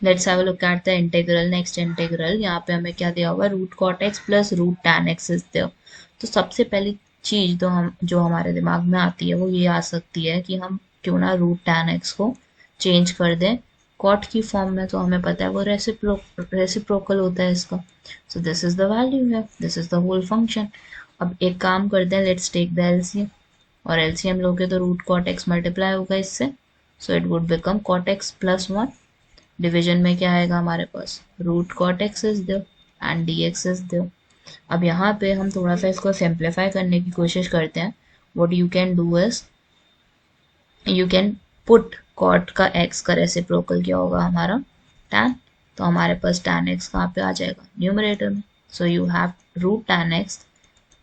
Let's have a look at the integral, next integral. यहाँ पे हमें क्या दिया हुआ है, root cot x plus root tan x is there. तो सबसे पहली चीज तो हम जो हमारे दिमाग में आती है वो ये आ सकती है कि हम क्यों ना रूट टैन एक्स को चेंज कर दें कॉट की फॉर्म में। तो हमें पता है वो रेसिप्रोकल होता है इसका। So this is the value है, this is the whole function. अब एक काम करते हैं, लेट्स टेक द एलसीएम, और एलसीएम लोगे तो रूट कॉट एक्स मल्टीप्लाई होगा इससे, so it would become cot x plus one. Division में क्या आएगा हमारे पास, root cot x is there and d x is there. अब यहाँ पे हम थोड़ा सा इसको सिंप्लीफाई करने की कोशिश करते हैं। What you can do is you can put cot का एक्स का रेसिप्रोकल क्या होगा हमारा, टैन। तो हमारे पास टैन एक्स कहाँ पे आ जाएगा, न्यूमरेटर में। So you have root tan x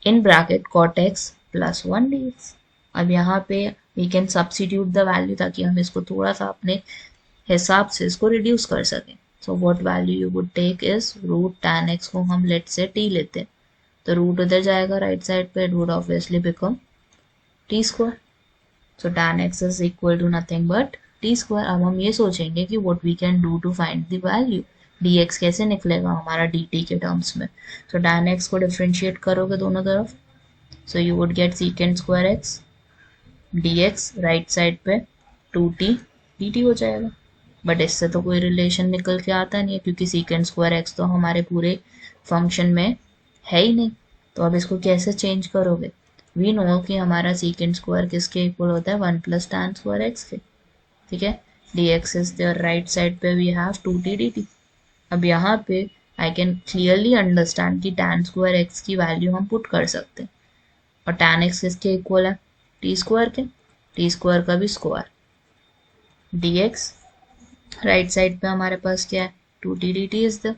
in bracket cot x plus one d x. अब यहाँ पे we can substitute the value ताकि हम इसको थोड़ा सा अपने हिसाब से इसको रिड्यूस कर सकें। So what value you would take is root tan x को हम लेट से टी लेते हैं, तो रूट उधर जाएगा राइट साइड पे, it would obviously become t square. So tan x is equal to nothing but t square. अब हम ये सोचेंगे कि what we can do to find the value, d x कैसे निकलेगा हमारा डी टी के टर्म्स में। सो टैन एक्स को डिफ्रेंशिएट करोगे दोनों तरफ, so you would get secant square x d x, right side पे टू टी डी टी हो जाएगा। बट इससे तो कोई रिलेशन निकल के आता नहीं है क्योंकि सीकेंड स्क्वायर एक्स तो हमारे पूरे फंक्शन में है ही नहीं। तो अब इसको कैसे चेंज करोगे, वी नो कि हमारा सीकेंड स्क्वायर किसके इक्वल होता है, one plus tan square x के। ठीक है, d x is there, right side पे we have two t d t. अब यहाँ पे आई कैन क्लियरली अंडरस्टैंड कि टैन स्क्वायर एक्स की वैल्यू हम पुट कर सकते हैं, और टैन एक्स किसके इक्वल है, टी स्क्वायर के, टी स्क्वायर का भी square d x, right side पे हमारे पास क्या है, two t d T is the.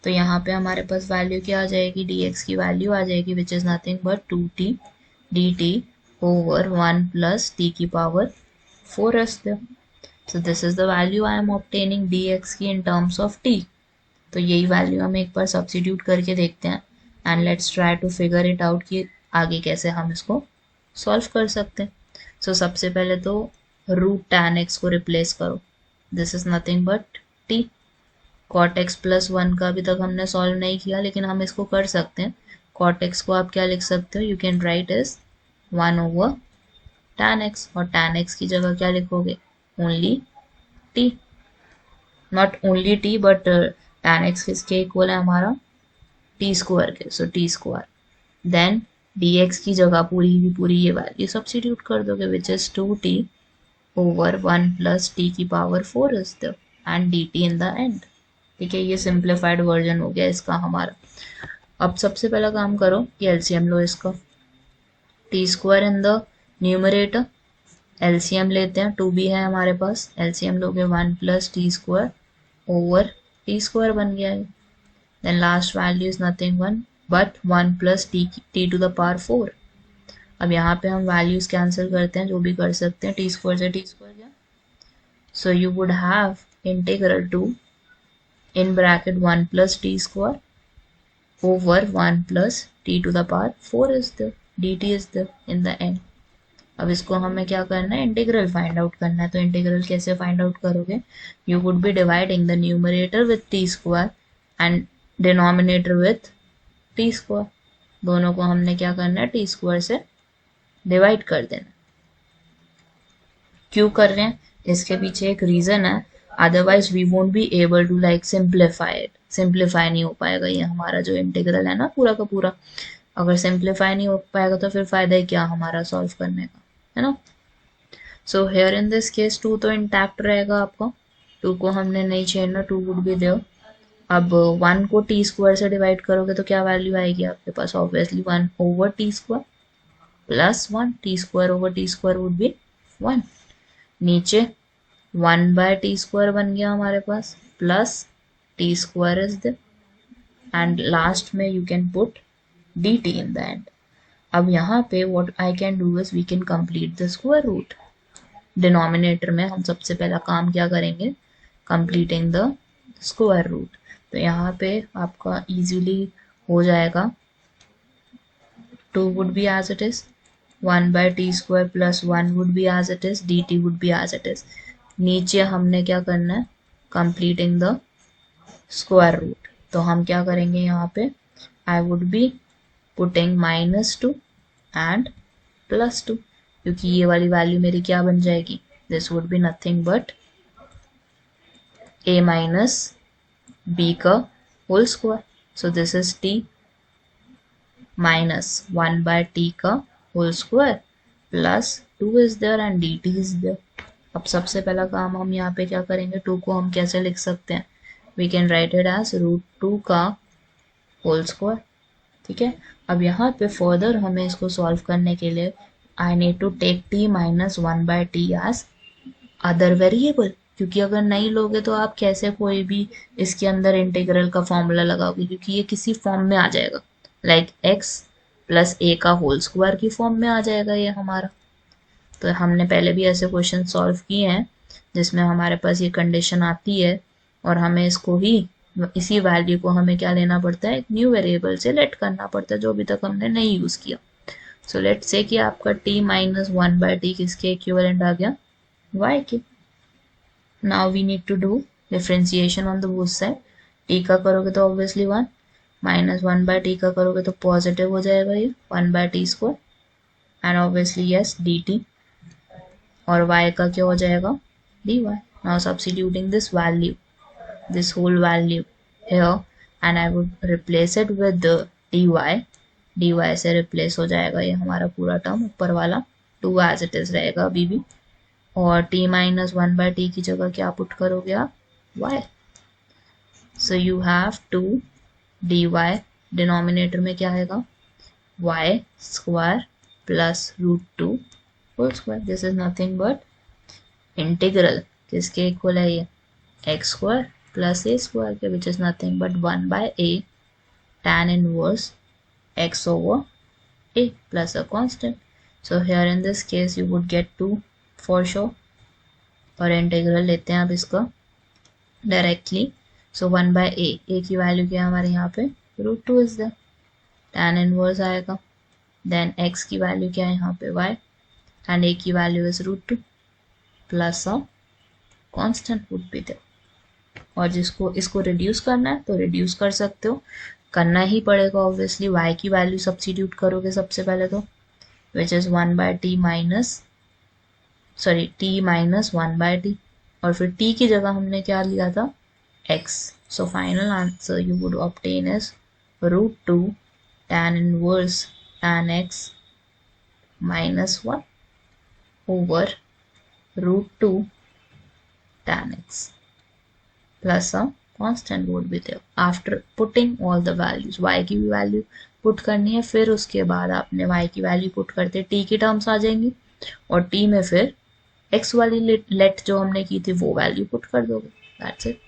तो यहाँ पे हमारे पास वैल्यू क्या आ जाएगी, डी एक्स की वैल्यू आ जाएगी which is nothing but two t d t over one plus t की power four as the. So this is the value I am obtaining d x की इन टर्म्स ऑफ टी। तो यही value हम एक बार substitute करके देखते हैं and let's try to figure it out कि आगे कैसे हम इसको सॉल्व कर सकते हैं। सो सबसे पहले तो रूट टैन एक्स को रिप्लेस करो, this is nothing but t. Cot x plus one का अभी तक हमने सॉल्व नहीं किया लेकिन हम इसको कर सकते हैं। कॉट एक्स को आप क्या लिख सकते हो, you can write is one over tan x, और टैन एक्स की जगह क्या लिखोगे, only t, not only t but tan x किसके इक्वल है हमारा, टी स्क्वायर के, so t square. Then d x की जगह पूरी की पूरी ये वैल्यू सब्सिट्यूट कर दोगे which is two t over one plus t की power four is the and d t in the end. ठीक है, ये सिंप्लीफाइड वर्जन हो गया इसका हमारा। अब सबसे पहला काम करो कि एलसीएम लो इसका, t square in the numerator, LCM लेते हैं, टू भी है हमारे पास, एलसीएम लोगे one plus t square over t square बन गया है। Then last value is nothing one but one plus t to the power four. अब यहाँ पे हम वैल्यूज कैंसिल करते हैं, जो भी कर सकते हैं, टी स्क्वायर से टी स्क्वायर गया, so you would have integral two in bracket 1 plus t square over 1 plus t to the power 4 is there, dt is there in the end। अब इसको हमें क्या करना है, इंटीग्रल फाइंड आउट करना है। तो इंटीग्रल कैसे फाइंड आउट करोगे, you would be dividing the numerator with T square and denominator with T square. दोनों को हमने क्या करना है, टी स्क्वायर से डिवाइड कर देना। क्यों कर रहे हैं, इसके पीछे एक रीजन है, otherwise we won't be able to like simplify it. Simplify नहीं हो पाएगा ये हमारा जो इंटीग्रल है ना पूरा का पूरा, अगर सिंप्लीफाई नहीं हो पाएगा तो फिर फायदा ही क्या हमारा सॉल्व करने का, है ना। So here in this case two तो इंटैक्ट रहेगा आपका, टू को हमने नहीं छेड़ना, टू वुड बी देयर। अब वन को टी स्क्वायर से डिवाइड करोगे तो क्या वैल्यू आएगी आपके पास, obviously one over t square plus one, t square over t square would be one, नीचे वन बाय टी स्क्वायर बन गया हमारे पास plus t square is the, and last में you can put d t in the end. अब यहाँ पे what I can do is we can complete the square root. Denominator में हम सबसे पहला काम क्या करेंगे, कंप्लीटिंग द स्क्वायर रूट। तो यहाँ पे आपका इजीली हो जाएगा, two would be as it is, one by t square plus one would be as it is, d t would be as it is. नीचे हमने क्या करना है, कंप्लीटिंग द स्क्वायर रूट। तो हम क्या करेंगे यहाँ पे, I would be putting -2 and +2, क्योंकि ये वाली वैल्यू मेरी क्या बन जाएगी, this would be nothing but a minus b का whole square. So this is t minus 1 by t का whole square plus 2 is there and dt is there. अब सबसे पहला काम हम यहाँ पे क्या करेंगे, 2 को हम कैसे लिख सकते हैं, we can write it as √2 का होल स्क्वायर। ठीक है, अब यहाँ पे फर्दर हमें इसको सॉल्व करने के लिए I need to take t minus 1 by t as other variable, क्योंकि अगर नहीं लोगे तो आप कैसे कोई भी इसके अंदर इंटीग्रल का फॉर्मूला लगाओगे, क्योंकि ये किसी फॉर्म में आ जाएगा, लाइक x प्लस a का होल स्क्वायर की फॉर्म में आ जाएगा ये हमारा। तो हमने पहले भी ऐसे क्वेश्चन सॉल्व किए हैं जिसमें हमारे पास ये कंडीशन आती है और हमें इसको ही, इसी वैल्यू को हमें क्या लेना पड़ता है, एक न्यू वेरिएबल से लेट करना पड़ता है जो अभी तक हमने नहीं यूज किया। सो लेट से कि आपका t minus 1 by t किसके इक्विवेलेंट आ गया, y के। now we need to do differentiation on the both side। t का करोगे तो obviously 1, -1 by t का करोगे तो पॉजिटिव हो जाएगा ये 1 by t square and obviously yes dt, और y का क्या हो जाएगा, dy। now substituting this value, this whole value here and I would replace it with the dy से रिप्लेस हो जाएगा ये हमारा पूरा टर्म ऊपर वाला, 2 as it is रहेगा अभी भी, और t minus 1 by t की जगह क्या पुट करोगे आप, y। So you have two dy, denominator में क्या आएगा, y square plus √2 whole square. This is nothing but integral किसके इक्वल है ये, x square plus a square के, which is nothing but 1 by a tan inverse x over a plus a constant। so here in this case you would get 2 for sure, और integral लेते हैं आप इसका directly. So 1 by a की value क्या है हमारे यहाँ पे, √2 इज द tan इनवर्स आएगा, देन x की वैल्यू क्या है यहाँ पे, y, एंड a की value is √2 plus a constant would be there. और जिसको इसको रिड्यूस करना है तो रिड्यूस कर सकते हो, करना ही पड़ेगा ऑब्वियसली, y की वैल्यू सब्स्टिट्यूट करोगे सबसे पहले तो, which is 1 by t minus 1 by t, और फिर t की जगह हमने क्या लिया था, x। So final answer you would obtain is √2 tan inverse tan x minus 1 over √2 tan x plus a constant would be there after putting all the values। y की भी वैल्यू पुट करनी है, फिर उसके बाद आपने y की value put करते t की टर्म्स आ जाएंगी, और t में फिर x वाली लेट जो हमने की थी वो वैल्यू पुट कर दोगे, दैट्स इट।